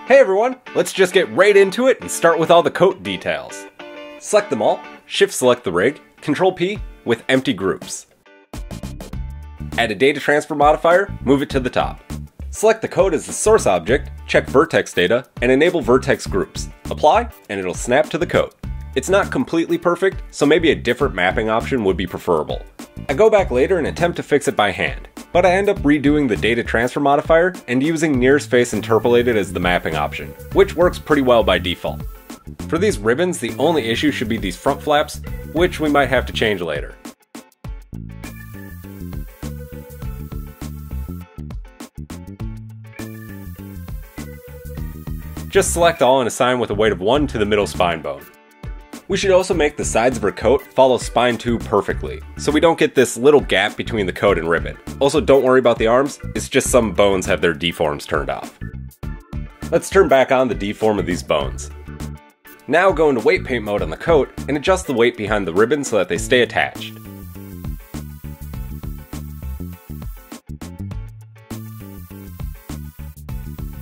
Hey everyone, let's just get right into it and start with all the coat details. Select them all, shift select the rig, Control P with empty groups. Add a data transfer modifier, move it to the top. Select the coat as the source object, check vertex data, and enable vertex groups. Apply, and it'll snap to the coat. It's not completely perfect, so maybe a different mapping option would be preferable. I go back later and attempt to fix it by hand, but I end up redoing the data transfer modifier and using nearest face interpolated as the mapping option, which works pretty well by default. For these ribbons, the only issue should be these front flaps, which we might have to change later. Just select all and assign with a weight of 1 to the middle spine bone. We should also make the sides of our coat follow spine 2 perfectly, so we don't get this little gap between the coat and ribbon. Also, don't worry about the arms, it's just some bones have their deforms turned off. Let's turn back on the deform of these bones. Now go into weight paint mode on the coat and adjust the weight behind the ribbon so that they stay attached.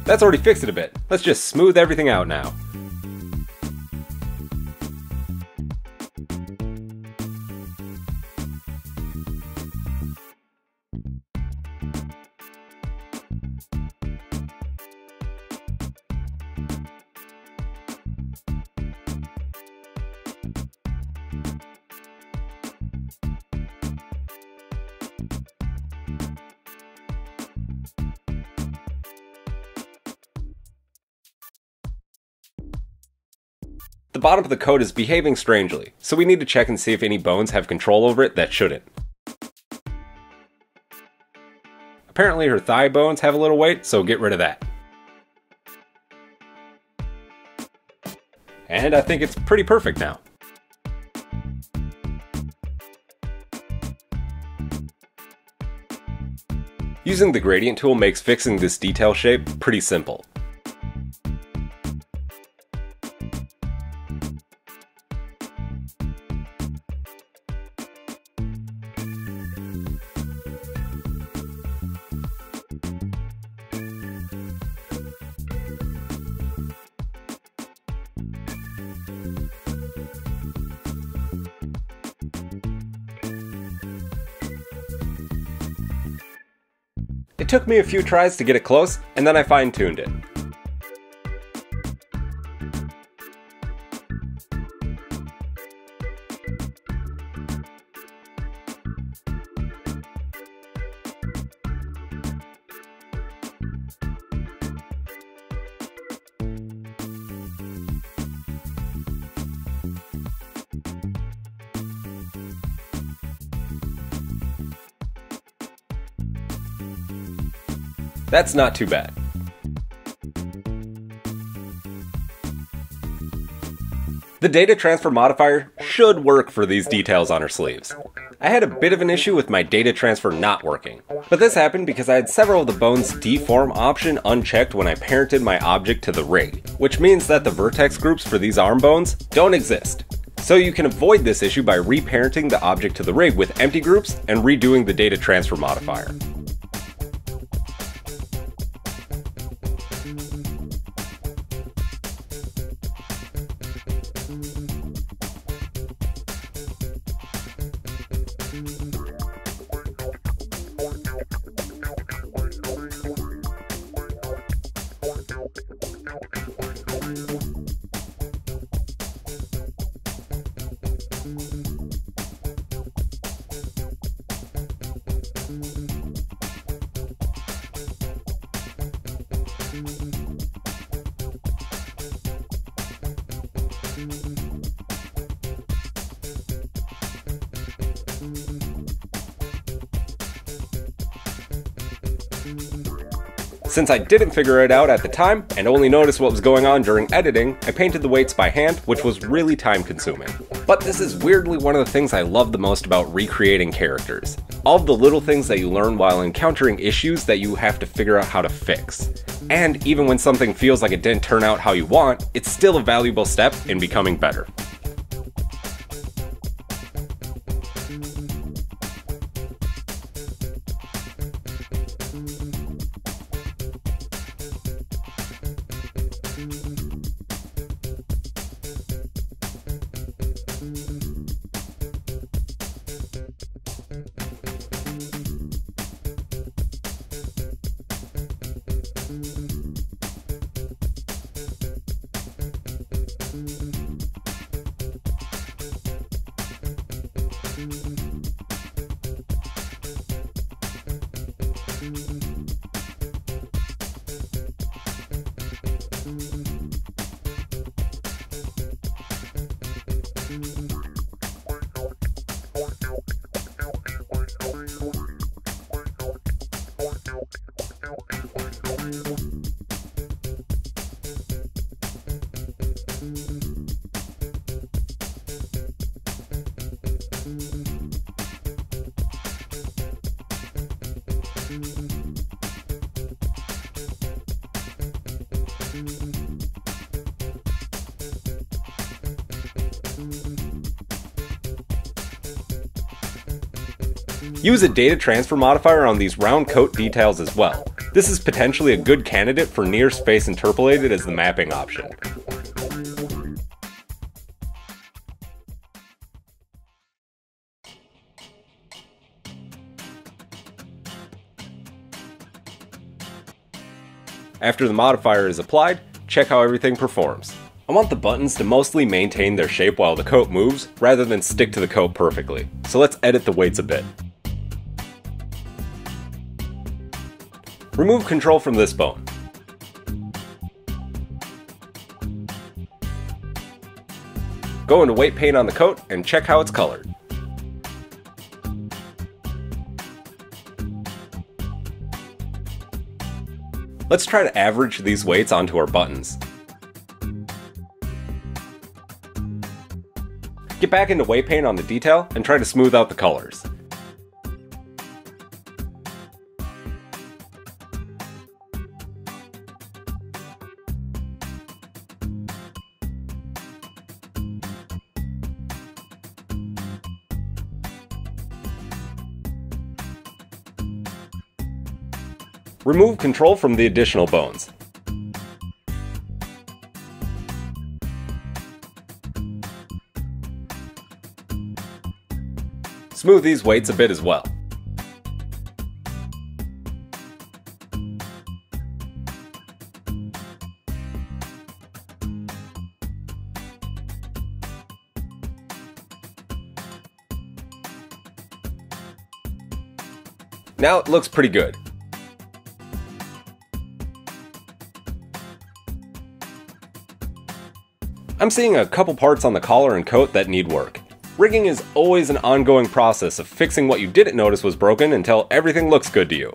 That's already fixed it a bit. Let's just smooth everything out now. The bottom of the coat is behaving strangely, so we need to check and see if any bones have control over it that shouldn't. Apparently her thigh bones have a little weight, so get rid of that. And I think it's pretty perfect now. Using the gradient tool makes fixing this detail shape pretty simple. It took me a few tries to get it close, and then I fine-tuned it. That's not too bad. The data transfer modifier should work for these details on her sleeves. I had a bit of an issue with my data transfer not working, but this happened because I had several of the bones deform option unchecked when I parented my object to the rig, which means that the vertex groups for these arm bones don't exist. So you can avoid this issue by reparenting the object to the rig with empty groups and redoing the data transfer modifier. Since I didn't figure it out at the time, and only noticed what was going on during editing, I painted the weights by hand, which was really time consuming. But this is weirdly one of the things I love the most about recreating characters. All of the little things that you learn while encountering issues that you have to figure out how to fix. And even when something feels like it didn't turn out how you want, it's still a valuable step in becoming better. Use a data transfer modifier on these round coat details as well. This is potentially a good candidate for near space interpolated as the mapping option. After the modifier is applied, check how everything performs. I want the buttons to mostly maintain their shape while the coat moves, rather than stick to the coat perfectly. So let's edit the weights a bit. Remove control from this bone. Go into weight paint on the coat and check how it's colored. Let's try to average these weights onto our buttons. Get back into weight paint on the detail and try to smooth out the colors. Remove control from the additional bones. Smooth these weights a bit as well. Now it looks pretty good. I'm seeing a couple parts on the collar and coat that need work. Rigging is always an ongoing process of fixing what you didn't notice was broken until everything looks good to you.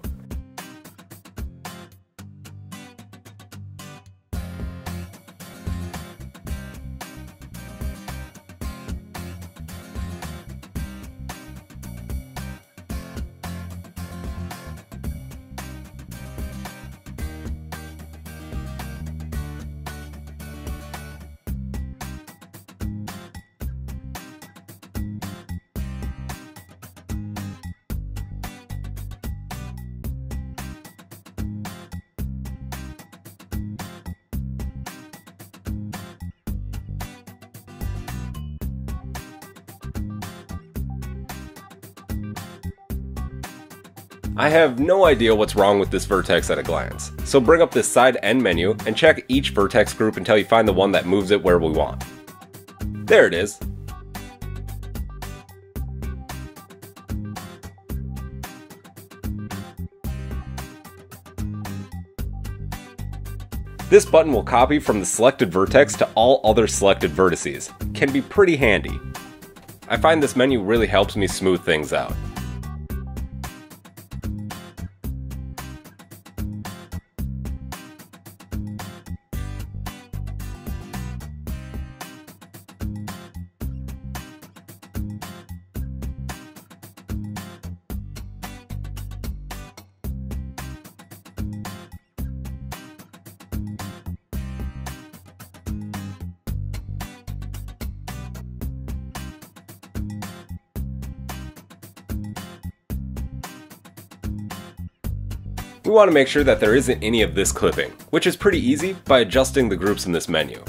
I have no idea what's wrong with this vertex at a glance, so bring up this side end menu and check each vertex group until you find the one that moves it where we want. There it is. This button will copy from the selected vertex to all other selected vertices. Can be pretty handy. I find this menu really helps me smooth things out. We want to make sure that there isn't any of this clipping, which is pretty easy by adjusting the groups in this menu.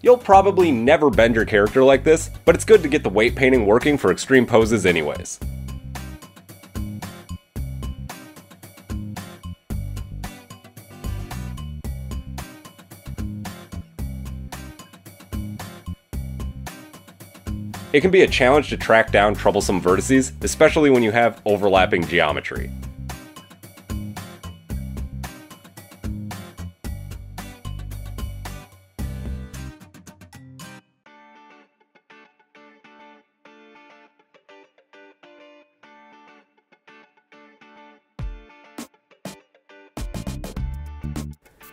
You'll probably never bend your character like this, but it's good to get the weight painting working for extreme poses anyways. It can be a challenge to track down troublesome vertices, especially when you have overlapping geometry.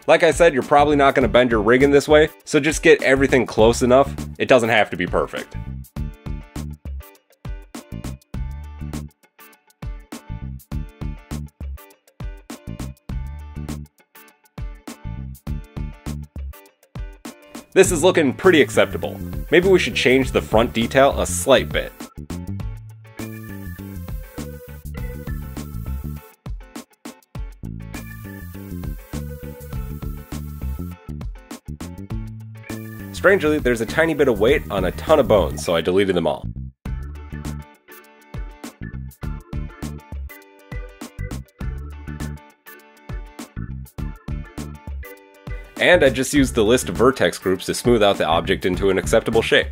Like I said, you're probably not going to bend your rig in this way, so just get everything close enough. It doesn't have to be perfect. This is looking pretty acceptable. Maybe we should change the front detail a slight bit. Strangely, there's a tiny bit of weight on a ton of bones, so I deleted them all. And I just used the list of vertex groups to smooth out the object into an acceptable shape.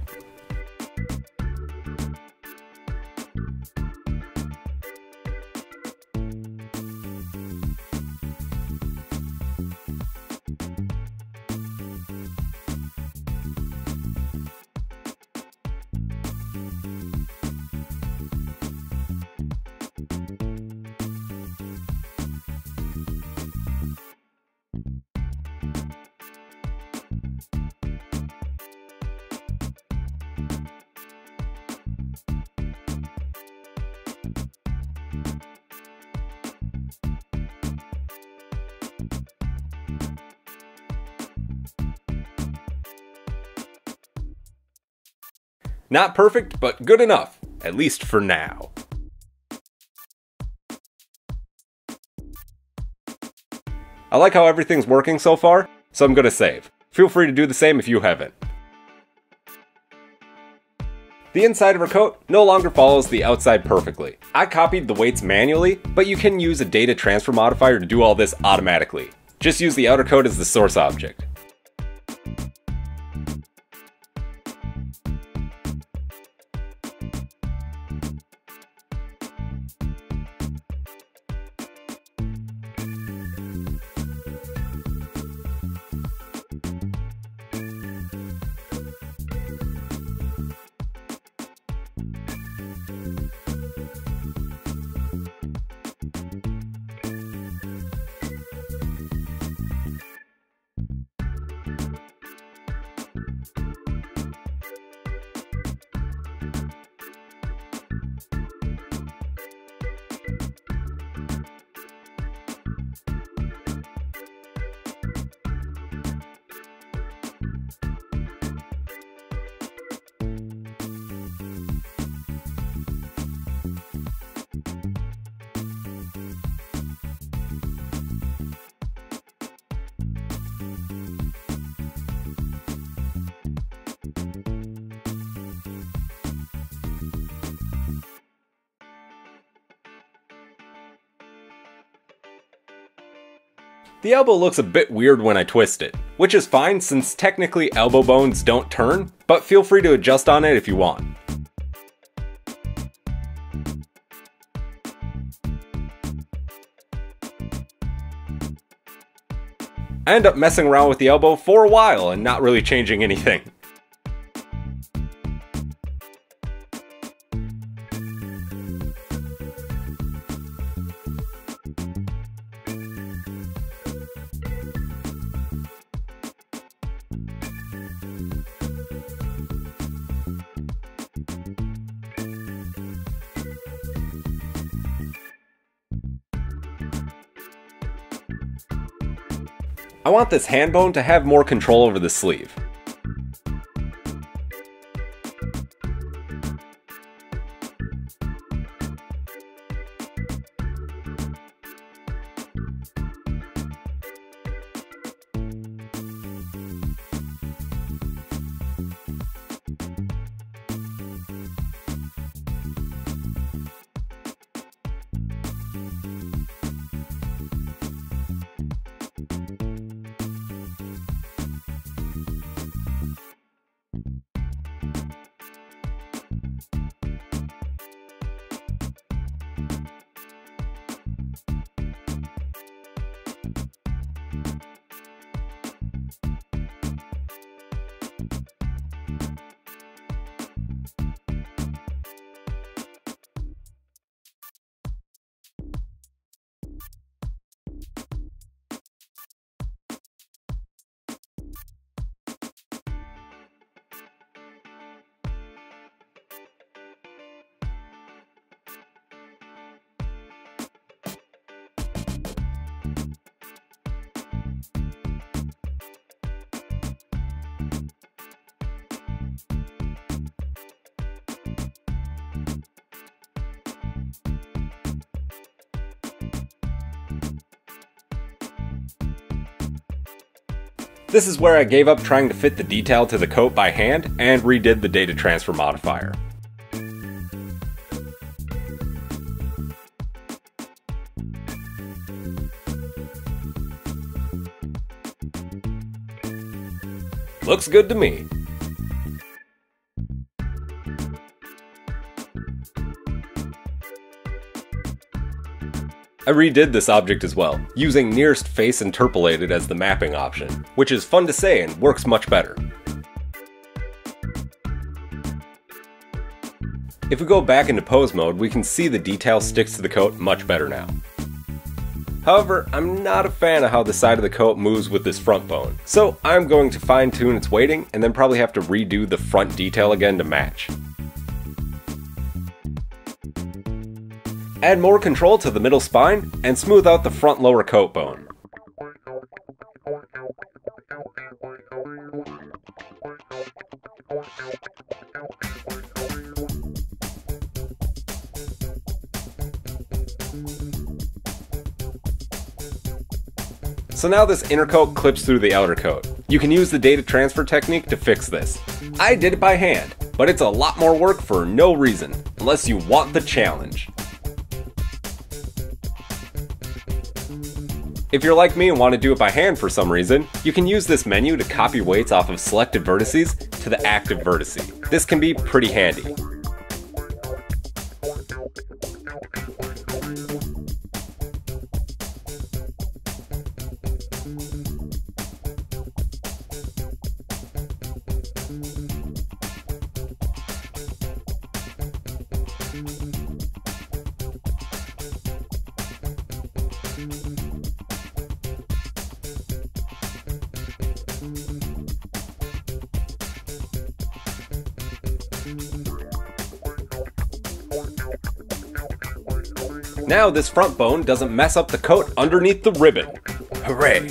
Not perfect, but good enough, at least for now. I like how everything's working so far, so I'm gonna save. Feel free to do the same if you haven't. The inside of our coat no longer follows the outside perfectly. I copied the weights manually, but you can use a data transfer modifier to do all this automatically. Just use the outer coat as the source object. The elbow looks a bit weird when I twist it, which is fine since technically elbow bones don't turn, but feel free to adjust on it if you want. I end up messing around with the elbow for a while and not really changing anything. I want this hand bone to have more control over the sleeve. This is where I gave up trying to fit the detail to the coat by hand and redid the data transfer modifier. Looks good to me. I redid this object as well, using nearest face interpolated as the mapping option, which is fun to say and works much better. If we go back into pose mode, we can see the detail sticks to the coat much better now. However, I'm not a fan of how the side of the coat moves with this front bone, so I'm going to fine tune its weighting and then probably have to redo the front detail again to match. Add more control to the middle spine and smooth out the front lower coat bone. So now this inner coat clips through the outer coat. You can use the data transfer technique to fix this. I did it by hand, but it's a lot more work for no reason, unless you want the challenge. If you're like me and want to do it by hand for some reason, you can use this menu to copy weights off of selected vertices to the active vertice. This can be pretty handy. Now this front bone doesn't mess up the coat underneath the ribbon. Hooray!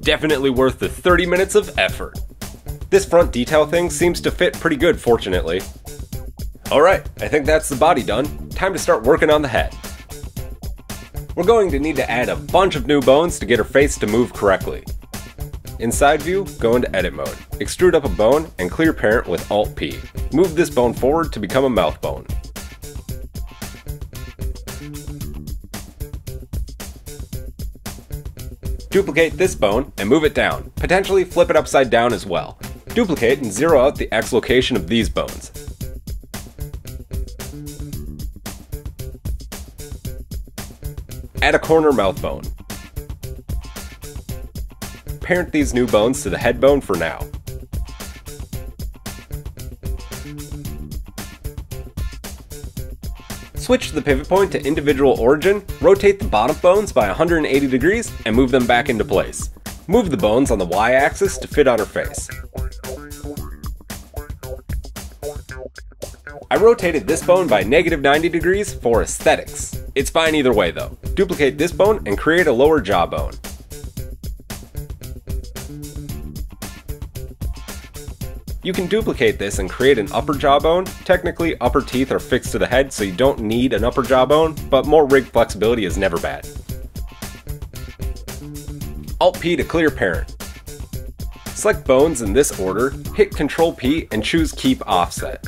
Definitely worth the 30 minutes of effort. This front detail thing seems to fit pretty good, fortunately. Alright, I think that's the body done. Time to start working on the head. We're going to need to add a bunch of new bones to get her face to move correctly. In side view, go into edit mode. Extrude up a bone and clear parent with Alt-P. Move this bone forward to become a mouth bone. Duplicate this bone and move it down. Potentially flip it upside down as well. Duplicate and zero out the X location of these bones. Add a corner mouth bone. Parent these new bones to the head bone for now. Switch the pivot point to individual origin, rotate the bottom bones by 180 degrees, and move them back into place. Move the bones on the Y-axis to fit on her face. I rotated this bone by -90 degrees for aesthetics. It's fine either way though. Duplicate this bone and create a lower jaw bone. You can duplicate this and create an upper jawbone. Technically, upper teeth are fixed to the head, so you don't need an upper jawbone, but more rig flexibility is never bad. Alt-P to clear parent. Select bones in this order, hit Ctrl-P and choose Keep Offset.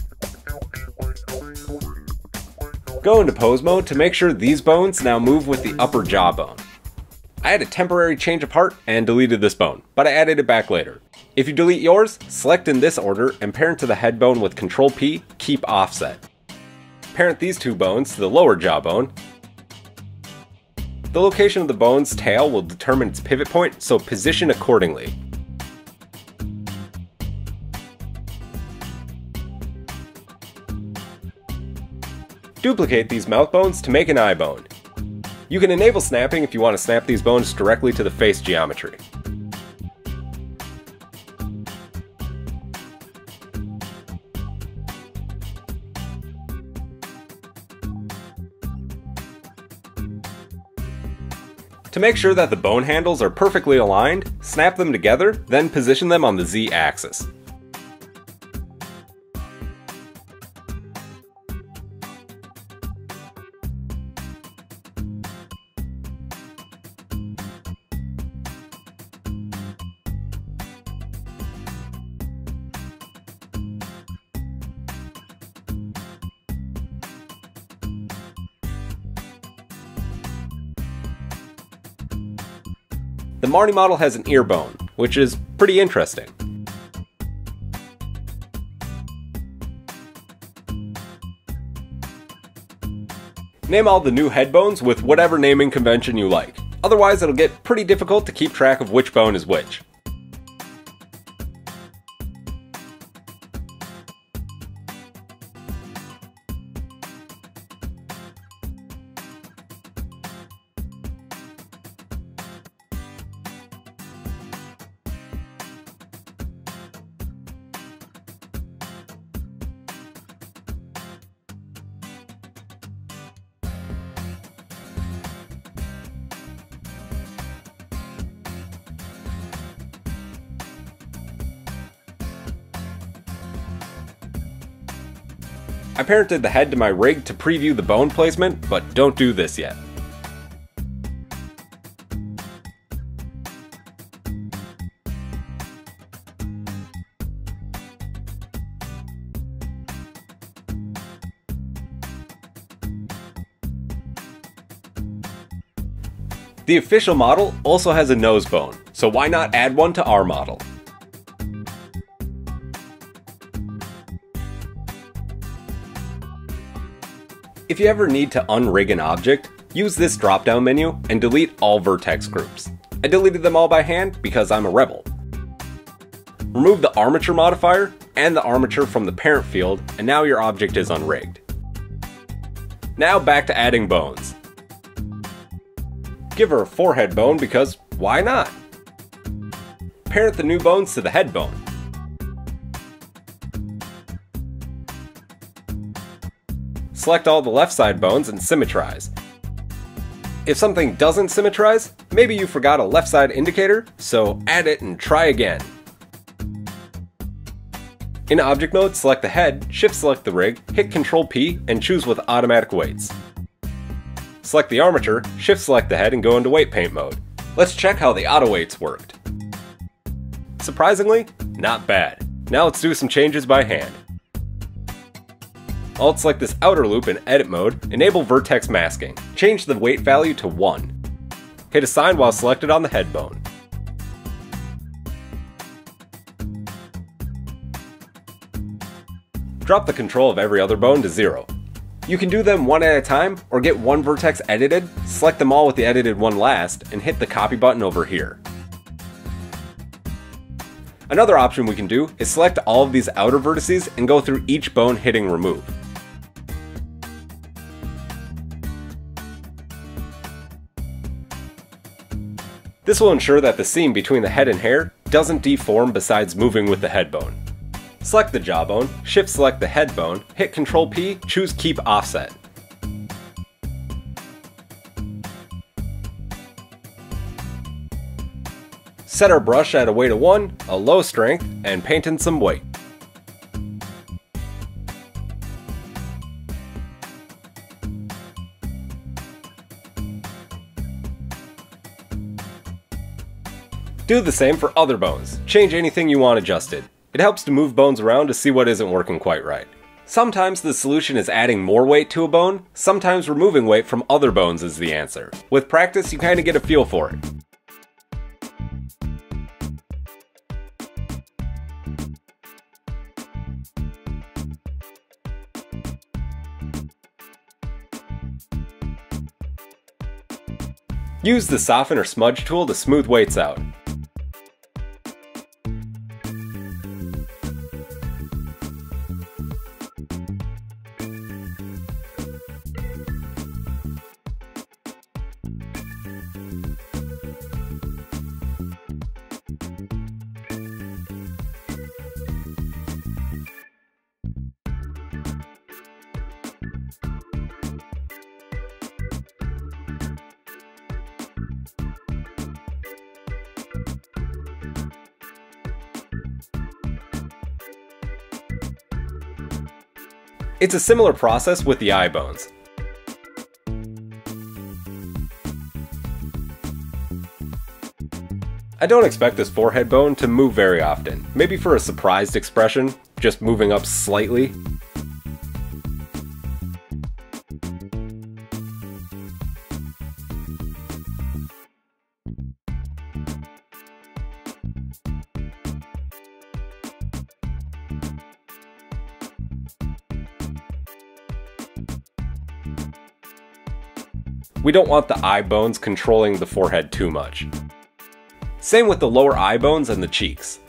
Go into pose mode to make sure these bones now move with the upper jawbone. I had a temporary change of heart and deleted this bone, but I added it back later. If you delete yours, select in this order and parent to the head bone with Ctrl-P, Keep Offset. Parent these two bones to the lower jawbone. The location of the bone's tail will determine its pivot point, so position accordingly. Duplicate these mouth bones to make an eye bone. You can enable snapping if you want to snap these bones directly to the face geometry. To make sure that the bone handles are perfectly aligned, snap them together, then position them on the Z-axis. The Marnie model has an ear bone, which is pretty interesting. Name all the new head bones with whatever naming convention you like. Otherwise, it'll get pretty difficult to keep track of which bone is which. I parented the head to my rig to preview the bone placement, but don't do this yet. The official model also has a nose bone, so why not add one to our model? If you ever need to unrig an object, use this drop-down menu and delete all vertex groups. I deleted them all by hand because I'm a rebel. Remove the armature modifier and the armature from the parent field, and now your object is unrigged. Now back to adding bones. Give her a forehead bone because why not? Parent the new bones to the head bone. Select all the left side bones and symmetrize. If something doesn't symmetrize, maybe you forgot a left side indicator, so add it and try again. In object mode, select the head, shift select the rig, hit Ctrl P and choose with automatic weights. Select the armature, shift select the head and go into weight paint mode. Let's check how the auto weights worked. Surprisingly, not bad. Now let's do some changes by hand. Alt select this outer loop in edit mode, enable vertex masking. Change the weight value to 1. Hit assign while selected on the head bone. Drop the control of every other bone to 0. You can do them one at a time, or get one vertex edited, select them all with the edited one last, and hit the copy button over here. Another option we can do is select all of these outer vertices and go through each bone hitting remove. This will ensure that the seam between the head and hair doesn't deform besides moving with the head bone. Select the jawbone, shift select the head bone, hit Ctrl P, choose keep offset. Set our brush at a weight of 1, a low strength, and paint in some weight. Do the same for other bones. Change anything you want adjusted. It helps to move bones around to see what isn't working quite right. Sometimes the solution is adding more weight to a bone, sometimes removing weight from other bones is the answer. With practice, you kinda get a feel for it. Use the soften or smudge tool to smooth weights out. It's a similar process with the eye bones. I don't expect this forehead bone to move very often, maybe for a surprised expression, just moving up slightly. We don't want the eye bones controlling the forehead too much. Same with the lower eye bones and the cheeks.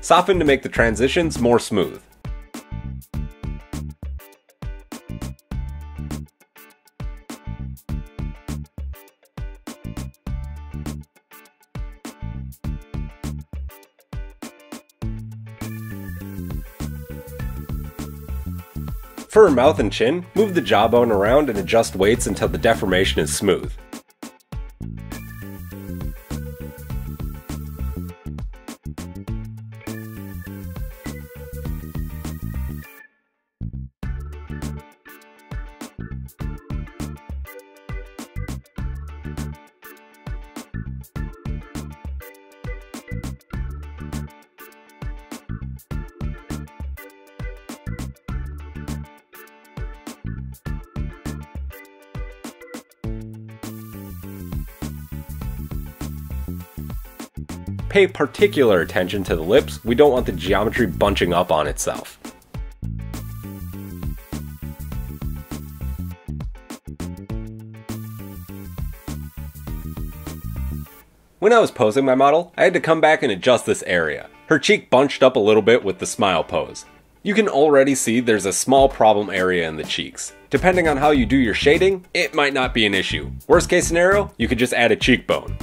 Soften to make the transitions more smooth. For her mouth and chin, move the jawbone around and adjust weights until the deformation is smooth. Pay particular attention to the lips, we don't want the geometry bunching up on itself. When I was posing my model, I had to come back and adjust this area. Her cheek bunched up a little bit with the smile pose. You can already see there's a small problem area in the cheeks. Depending on how you do your shading, it might not be an issue. Worst case scenario, you could just add a cheekbone.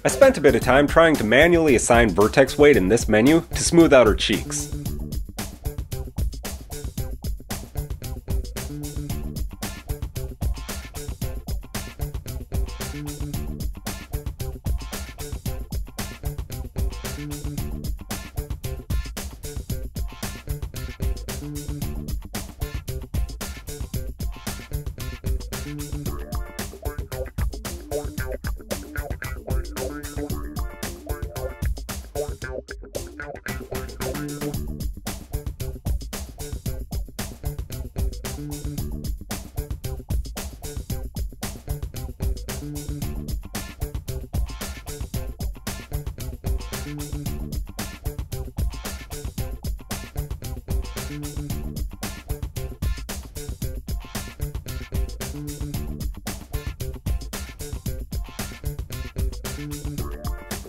I spent a bit of time trying to manually assign vertex weight in this menu to smooth out her cheeks.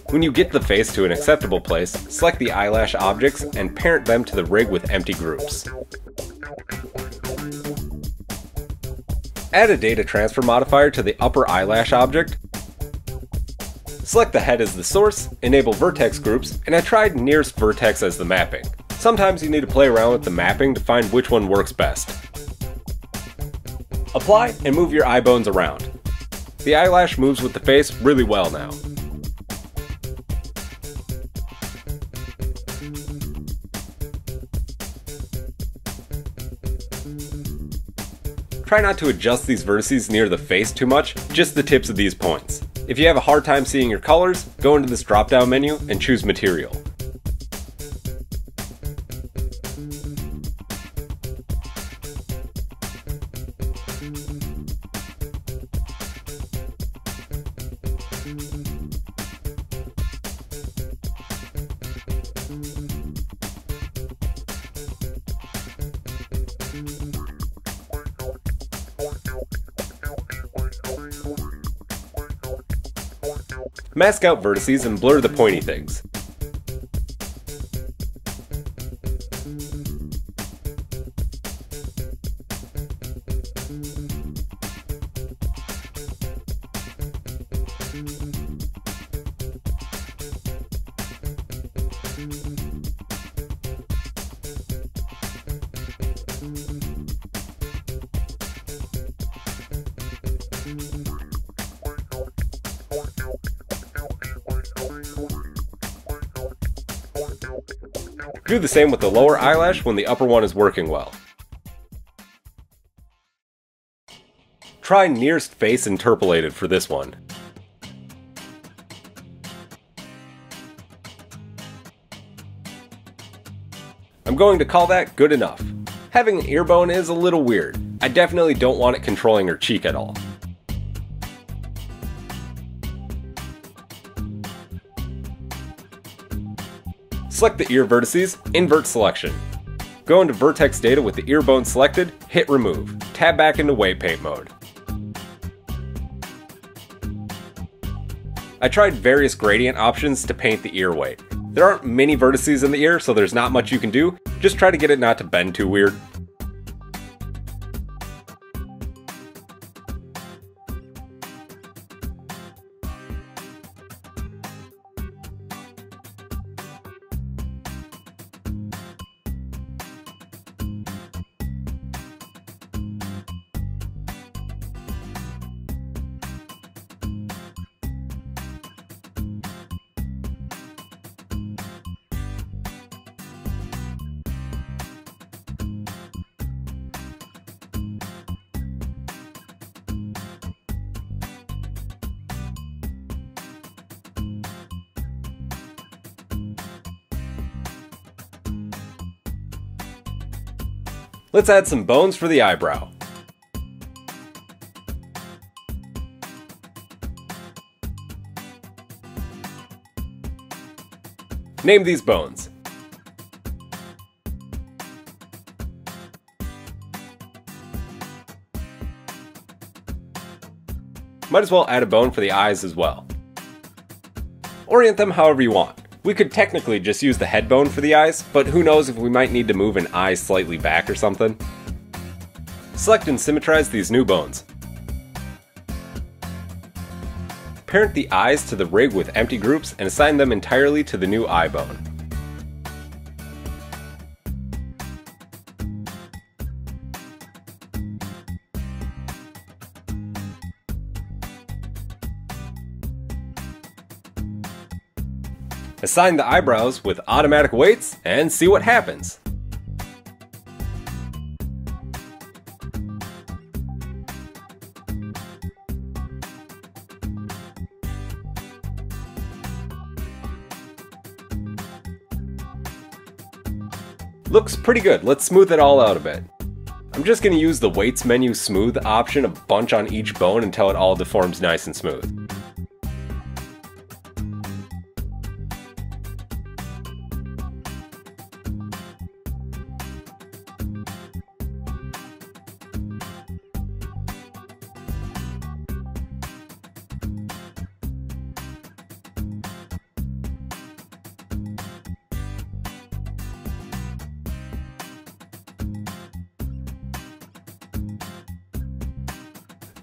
When you get the face to an acceptable place, select the eyelash objects and parent them to the rig with empty groups. Add a data transfer modifier to the upper eyelash object. Select the head as the source, enable vertex groups, and I tried nearest vertex as the mapping. Sometimes you need to play around with the mapping to find which one works best. Apply and move your eye bones around. The eyelash moves with the face really well now. Try not to adjust these vertices near the face too much, just the tips of these points. If you have a hard time seeing your colors, go into this drop-down menu and choose Material. Mask out vertices and blur the pointy things. Do the same with the lower eyelash when the upper one is working well. Try nearest face interpolated for this one. I'm going to call that good enough. Having an ear bone is a little weird. I definitely don't want it controlling her cheek at all. Select the ear vertices, invert selection. Go into vertex data with the ear bone selected, hit remove. Tab back into weight paint mode. I tried various gradient options to paint the ear weight. There aren't many vertices in the ear, so there's not much you can do. Just try to get it not to bend too weird. Let's add some bones for the eyebrow. Name these bones. Might as well add a bone for the eyes as well. Orient them however you want. We could technically just use the head bone for the eyes, but who knows if we might need to move an eye slightly back or something. Select and symmetrize these new bones. Parent the eyes to the rig with empty groups and assign them entirely to the new eye bone. Assign the eyebrows with automatic weights and see what happens. Looks pretty good. Let's smooth it all out a bit. I'm just going to use the weights menu smooth option a bunch on each bone until it all deforms nice and smooth.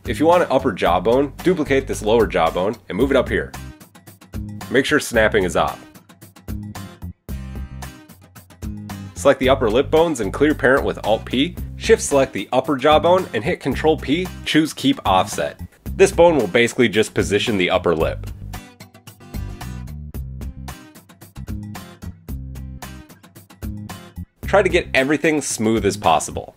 If you want an upper jawbone, duplicate this lower jawbone and move it up here. Make sure snapping is off. Select the upper lip bones and clear parent with Alt-P. Shift select the upper jawbone and hit Control-P, choose Keep Offset. This bone will basically just position the upper lip. Try to get everything smooth as possible.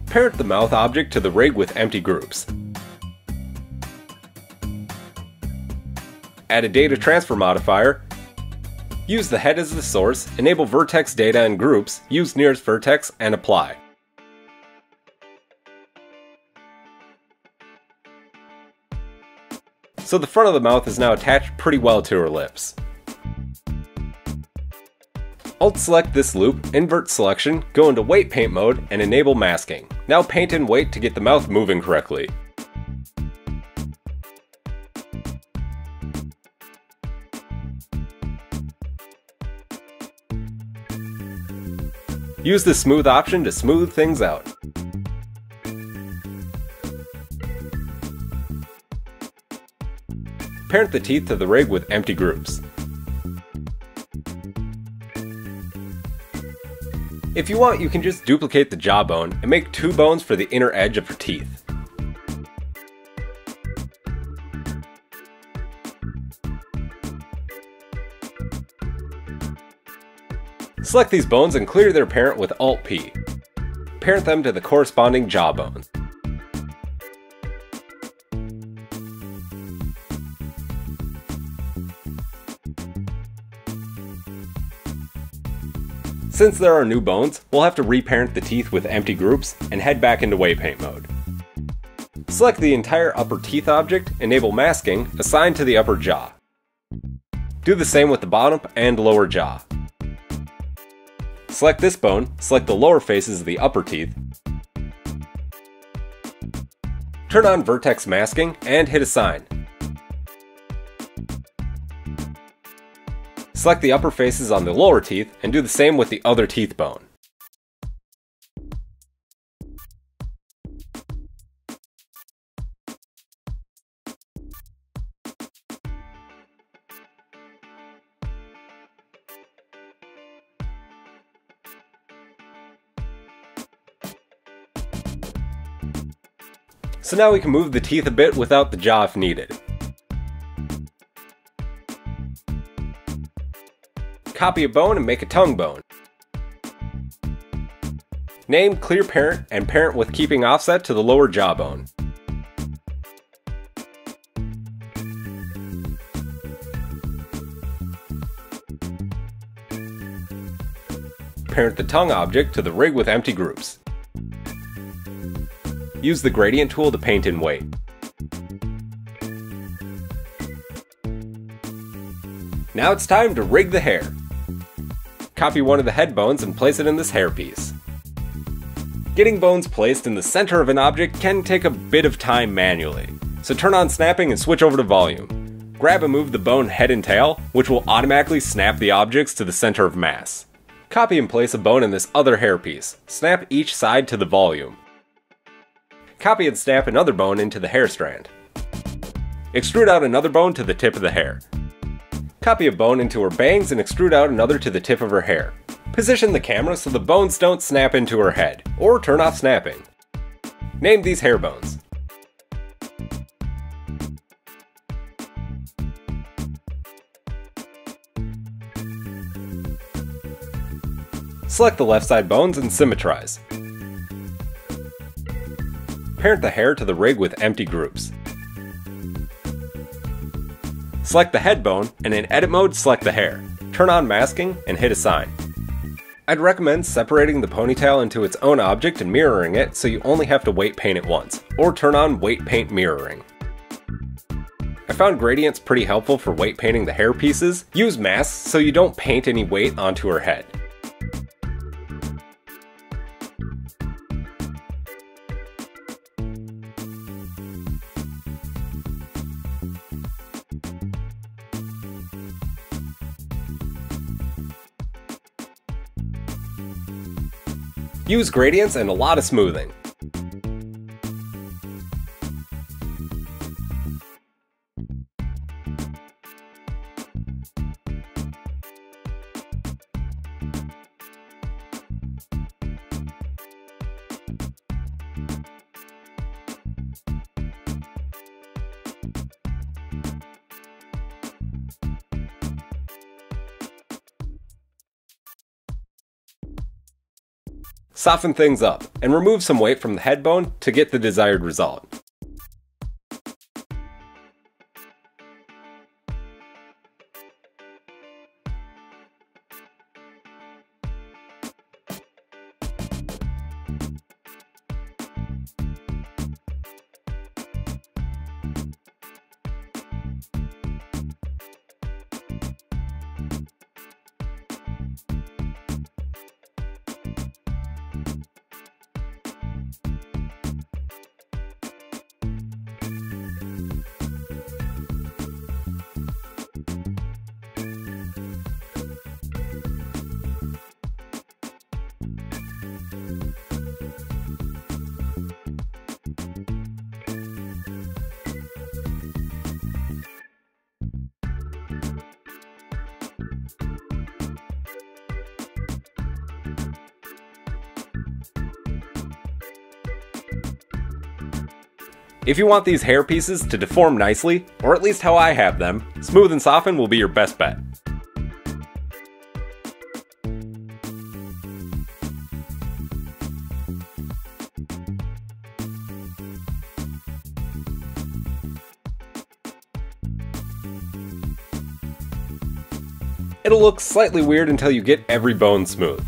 Parent the mouth object to the rig with empty groups. Add a data transfer modifier. Use the head as the source, enable vertex data and groups, use nearest vertex, and apply. So the front of the mouth is now attached pretty well to her lips. Alt-select this loop, invert selection, go into weight paint mode, and enable masking. Now paint in weight to get the mouth moving correctly. Use the smooth option to smooth things out. Parent the teeth to the rig with empty groups. If you want, you can just duplicate the jawbone and make two bones for the inner edge of her teeth. Select these bones and clear their parent with Alt-P. Parent them to the corresponding jawbone. Since there are new bones, we'll have to reparent the teeth with empty groups and head back into weight paint mode. Select the entire upper teeth object, enable masking, assign to the upper jaw. Do the same with the bottom and lower jaw. Select this bone, select the lower faces of the upper teeth. Turn on vertex masking and hit assign. Select the upper faces on the lower teeth and do the same with the other teeth bone. So now we can move the teeth a bit without the jaw if needed. Copy a bone and make a tongue bone. Name, clear parent, and parent with keeping offset to the lower jawbone. Parent the tongue object to the rig with empty groups. Use the gradient tool to paint in weight. Now it's time to rig the hair. Copy one of the head bones and place it in this hairpiece. Getting bones placed in the center of an object can take a bit of time manually, so turn on snapping and switch over to volume. Grab and move the bone head and tail, which will automatically snap the objects to the center of mass. Copy and place a bone in this other hairpiece. Snap each side to the volume. Copy and snap another bone into the hair strand. Extrude out another bone to the tip of the hair. Copy a bone into her bangs and extrude out another to the tip of her hair. Position the camera so the bones don't snap into her head, or turn off snapping. Name these hair bones. Select the left side bones and symmetrize. Parent the hair to the rig with empty groups. Select the head bone, and in edit mode, select the hair. Turn on masking and hit assign. I'd recommend separating the ponytail into its own object and mirroring it so you only have to weight paint it once, or turn on weight paint mirroring. I found gradients pretty helpful for weight painting the hair pieces. Use masks so you don't paint any weight onto her head. Use gradients and a lot of smoothing. Soften things up, and remove some weight from the head bone to get the desired result. If you want these hair pieces to deform nicely, or at least how I have them, smooth and soften will be your best bet. It'll look slightly weird until you get every bone smooth.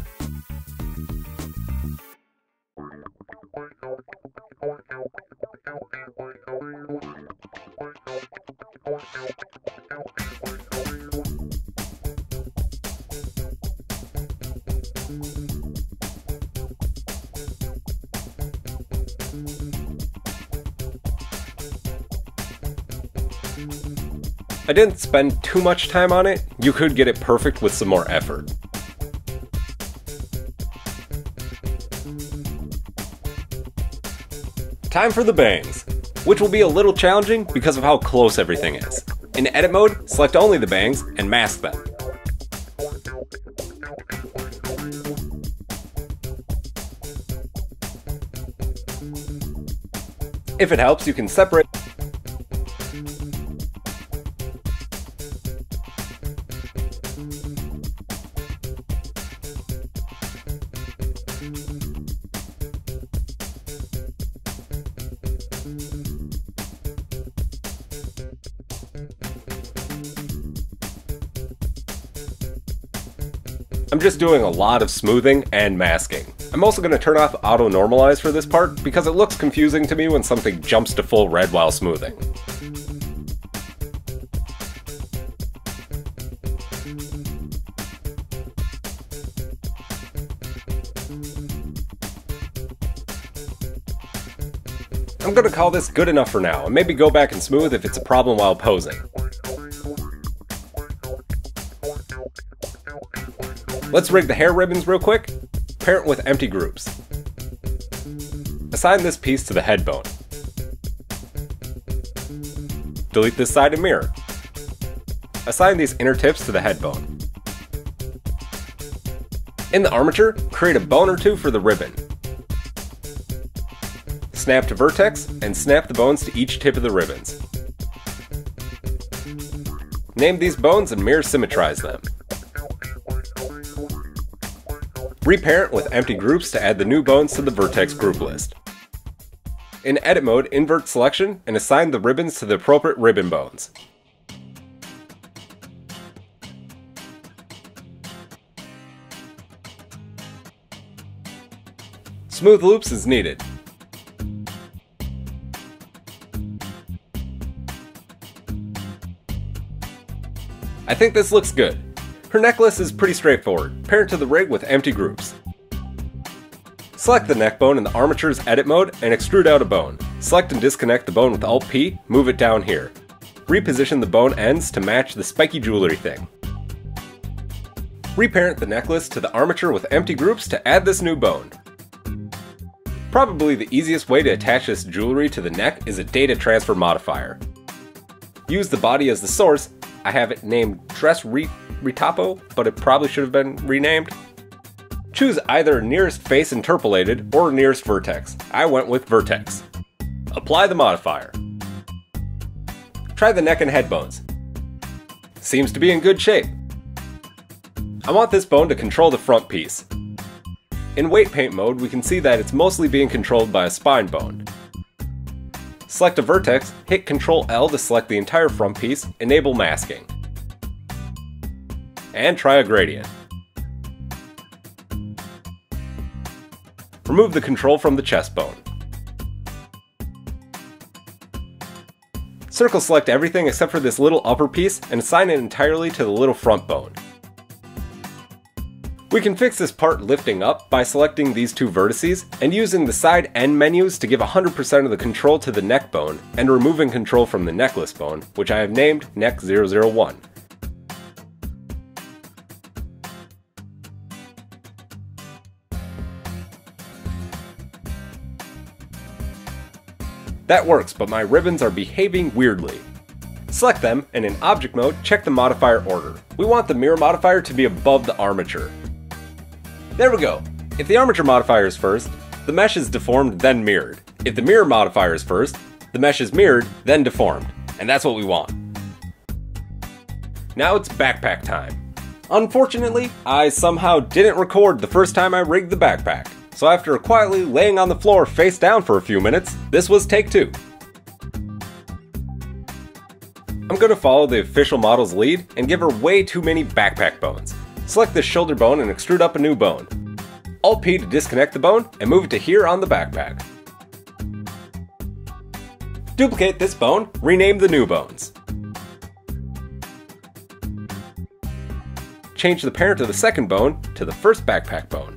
I didn't spend too much time on it. You could get it perfect with some more effort. Time for the bangs, which will be a little challenging because of how close everything is. In edit mode, select only the bangs and mask them. If it helps, you can separate I'm just doing a lot of smoothing and masking. I'm also going to turn off auto normalize for this part because it looks confusing to me when something jumps to full red while smoothing. I'm going to call this good enough for now, and maybe go back and smooth if it's a problem while posing. Let's rig the hair ribbons real quick. Parent with empty groups. Assign this piece to the head bone. Delete this side and mirror. Assign these inner tips to the head bone. In the armature, create a bone or two for the ribbon. Snap to vertex, and snap the bones to each tip of the ribbons. Name these bones and mirror symmetrize them. Reparent with empty groups to add the new bones to the vertex group list. In edit mode, invert selection and assign the ribbons to the appropriate ribbon bones. Smooth loops is needed. I think this looks good. Her necklace is pretty straightforward. Parent to the rig with empty groups. Select the neck bone in the armature's edit mode and extrude out a bone. Select and disconnect the bone with Alt-P, move it down here. Reposition the bone ends to match the spiky jewelry thing. Reparent the necklace to the armature with empty groups to add this new bone. Probably the easiest way to attach this jewelry to the neck is a data transfer modifier. Use the body as the source. I have it named Dress Retopo, but it probably should have been renamed. Choose either nearest face interpolated or nearest vertex. I went with vertex. Apply the modifier. Try the neck and head bones. Seems to be in good shape. I want this bone to control the front piece. In weight paint mode, we can see that it's mostly being controlled by a spine bone. Select a vertex, hit Ctrl L to select the entire front piece, enable masking. And try a gradient. Remove the control from the chest bone. Circle select everything except for this little upper piece and assign it entirely to the little front bone. We can fix this part lifting up by selecting these two vertices and using the side end menus to give 100% of the control to the neck bone and removing control from the necklace bone, which I have named Neck 001. That works, but my ribbons are behaving weirdly. Select them, and in object mode, check the modifier order. We want the mirror modifier to be above the armature. There we go. If the armature modifier is first, the mesh is deformed then mirrored. If the mirror modifier is first, the mesh is mirrored then deformed. And that's what we want. Now it's backpack time. Unfortunately, I somehow didn't record the first time I rigged the backpack. So after quietly laying on the floor face down for a few minutes, this was take 2. I'm going to follow the official model's lead and give her way too many backpack bones. Select this shoulder bone and extrude up a new bone. Alt-P to disconnect the bone and move it to here on the backpack. Duplicate this bone, rename the new bones. Change the parent of the second bone to the first backpack bone.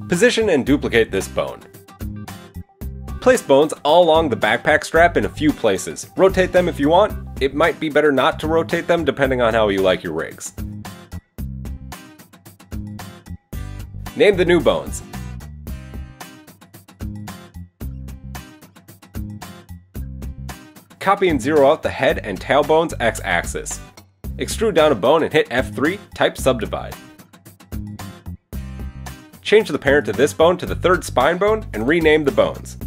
Position and duplicate this bone. Place bones all along the backpack strap in a few places. Rotate them if you want. It might be better not to rotate them depending on how you like your rigs. Name the new bones. Copy and zero out the head and tail bones x-axis. Extrude down a bone and hit F3, type subdivide. Change the parent of this bone to the third spine bone and rename the bones.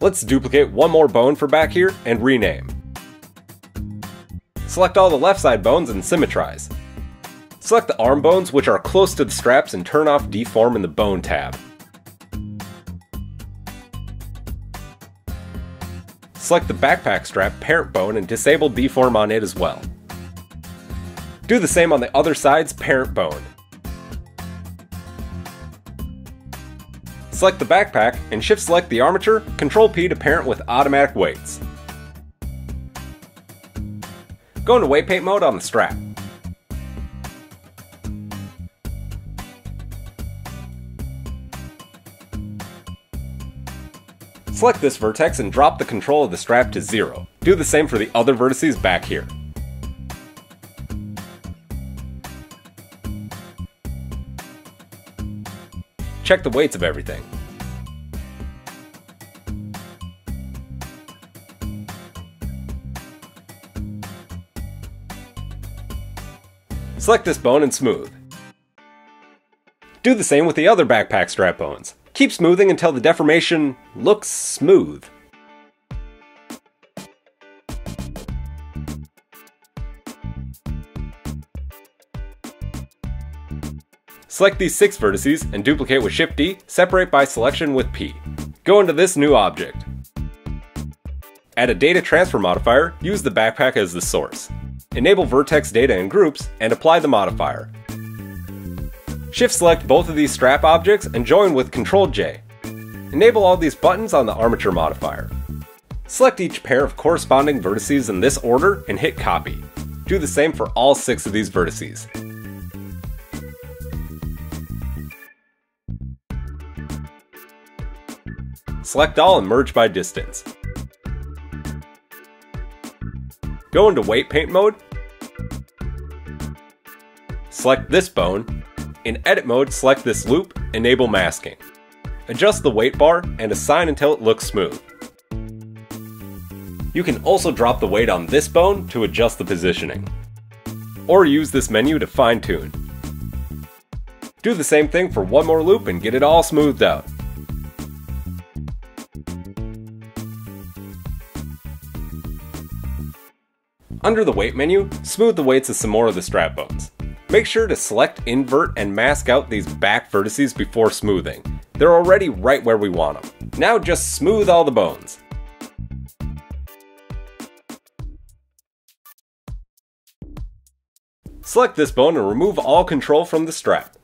Let's duplicate one more bone for back here and rename. Select all the left side bones and symmetrize. Select the arm bones which are close to the straps and turn off Deform in the Bone tab. select the backpack strap parent bone and disable deform on it as well. Do the same on the other side's parent bone. Select the backpack and shift select the armature, Control P to parent with automatic weights. Go into weight paint mode on the strap. Select this vertex and drop the control of the strap to 0. Do the same for the other vertices back here. Check the weights of everything. Select this bone and smooth. Do the same with the other backpack strap bones. Keep smoothing until the deformation looks smooth. Select these 6 vertices and duplicate with Shift D, separate by selection with P. Go into this new object. Add a data transfer modifier, use the backpack as the source. Enable vertex data in groups and apply the modifier. Shift select both of these strap objects and join with Ctrl J. Enable all these buttons on the armature modifier. Select each pair of corresponding vertices in this order and hit copy. Do the same for all 6 of these vertices. Select all and merge by distance. Go into weight paint mode. Select this bone. In edit mode, select this loop, enable masking. Adjust the weight bar and assign until it looks smooth. You can also drop the weight on this bone to adjust the positioning. Or use this menu to fine tune. Do the same thing for one more loop and get it all smoothed out. Under the weight menu, smooth the weights of some more of the strap bones. Make sure to select invert and mask out these back vertices before smoothing. They're already right where we want them. Now just smooth all the bones. Select this bone and remove all control from the strap.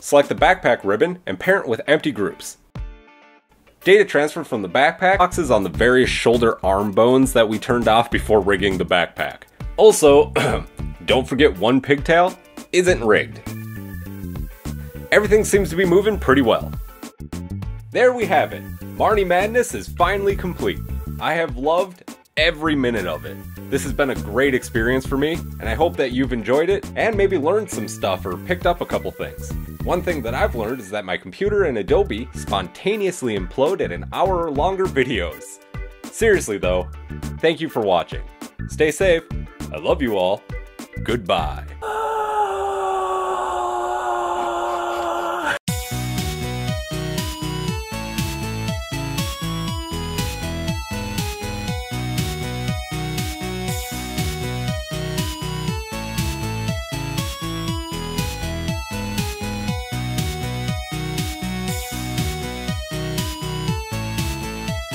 Select the backpack ribbon and parent with empty groups. Data transfer from the backpack boxes on the various shoulder arm bones that we turned off before rigging the backpack. Also, don't forget one pigtail isn't rigged. Everything seems to be moving pretty well. There we have it. Marnie Madness is finally complete. I have loved every minute of it. This has been a great experience for me, and I hope that you've enjoyed it and maybe learned some stuff or picked up a couple things. One thing that I've learned is that my computer and Adobe spontaneously implode at an hour or longer videos. Seriously though, thank you for watching. Stay safe. I love you all. Goodbye.